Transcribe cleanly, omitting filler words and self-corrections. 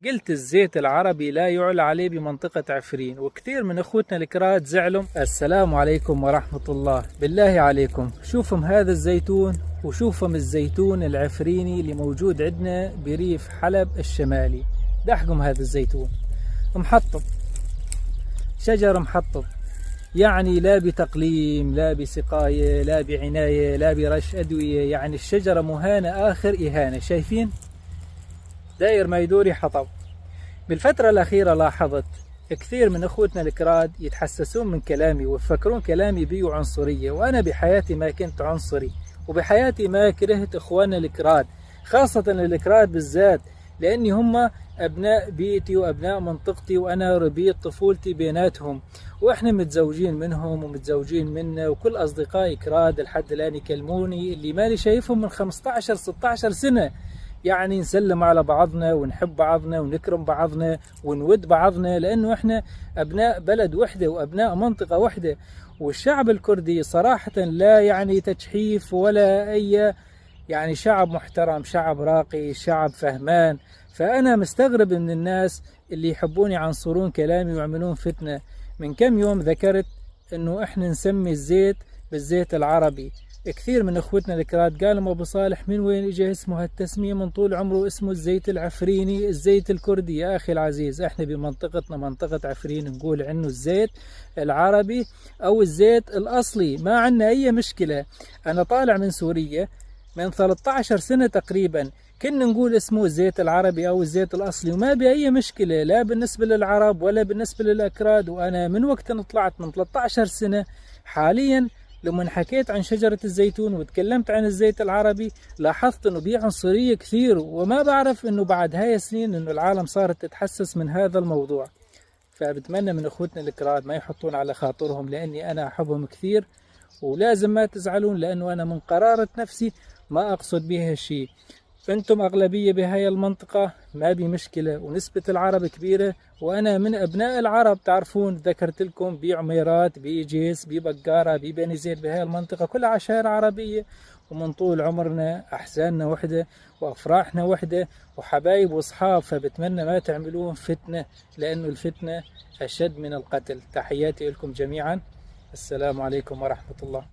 قلت الزيت العربي لا يعلى عليه بمنطقة عفرين، وكثير من اخوتنا الكراد زعلوا. السلام عليكم ورحمة الله. بالله عليكم شوفهم هذا الزيتون، وشوفهم الزيتون العفريني اللي موجود عندنا بريف حلب الشمالي. دحقهم هذا الزيتون محطب، شجر محطب، يعني لا بتقليم لا بسقاية لا بعناية لا برش أدوية، يعني الشجرة مهانة آخر إهانة. شايفين داير ما يدوري حطب. بالفترة الأخيرة لاحظت كثير من أخوتنا الكراد يتحسسون من كلامي ويفكرون كلامي بيه عنصرية، وأنا بحياتي ما كنت عنصري، وبحياتي ما كرهت إخواننا الكراد، خاصة الكراد بالذات، لأني هم أبناء بيتي وأبناء منطقتي، وأنا ربيت طفولتي بيناتهم، وإحنا متزوجين منهم ومتزوجين منا، وكل أصدقائي كراد لحد الآن يكلموني اللي مالي شايفهم من 15-16 سنة. يعني نسلم على بعضنا ونحب بعضنا ونكرم بعضنا ونود بعضنا، لأنه إحنا أبناء بلد وحدة وأبناء منطقة وحدة. والشعب الكردي صراحة لا يعني تجحيف ولا أي، يعني شعب محترم، شعب راقي، شعب فهمان. فأنا مستغرب من الناس اللي يحبون يعنصرون كلامي ويعملون فتنة. من كم يوم ذكرت إنه إحنا نسمي الزيت بالزيت العربي. كثير من اخوتنا الكراد قالوا ابو صالح من وين اجى اسمه هالتسميه؟ من طول عمره اسمه الزيت العفريني، الزيت الكردي. يا اخي العزيز، احنا بمنطقتنا منطقه عفرين نقول عنه الزيت العربي او الزيت الاصلي، ما عندنا اي مشكله. انا طالع من سوريا من 13 سنه تقريبا، كنا نقول اسمه الزيت العربي او الزيت الاصلي، وما بأي مشكله لا بالنسبه للعرب ولا بالنسبه للاكراد. وانا من وقت ان طلعت من 13 سنه حاليا، لما حكيت عن شجرة الزيتون وتكلمت عن الزيت العربي، لاحظت انه بيه عنصرية كثير، وما بعرف انه بعد هاي السنين انه العالم صارت تتحسس من هذا الموضوع. فبتمنى من اخوتنا الكراد ما يحطون على خاطرهم، لاني انا احبهم كثير، ولازم ما تزعلون، لانه انا من قرارة نفسي ما اقصد بها شيء. انتم اغلبية بهاي المنطقة ما بي مشكلة، ونسبة العرب كبيرة، وانا من ابناء العرب. تعرفون ذكرت لكم بعميرات بجيس ببقارة ببني زيد، بهاي المنطقة كلها عشائر عربية، ومن طول عمرنا احزاننا وحدة وافراحنا وحدة وحبايب واصحاب. فبتمنى ما تعملون فتنة، لانه الفتنة اشد من القتل. تحياتي لكم جميعا، السلام عليكم ورحمة الله.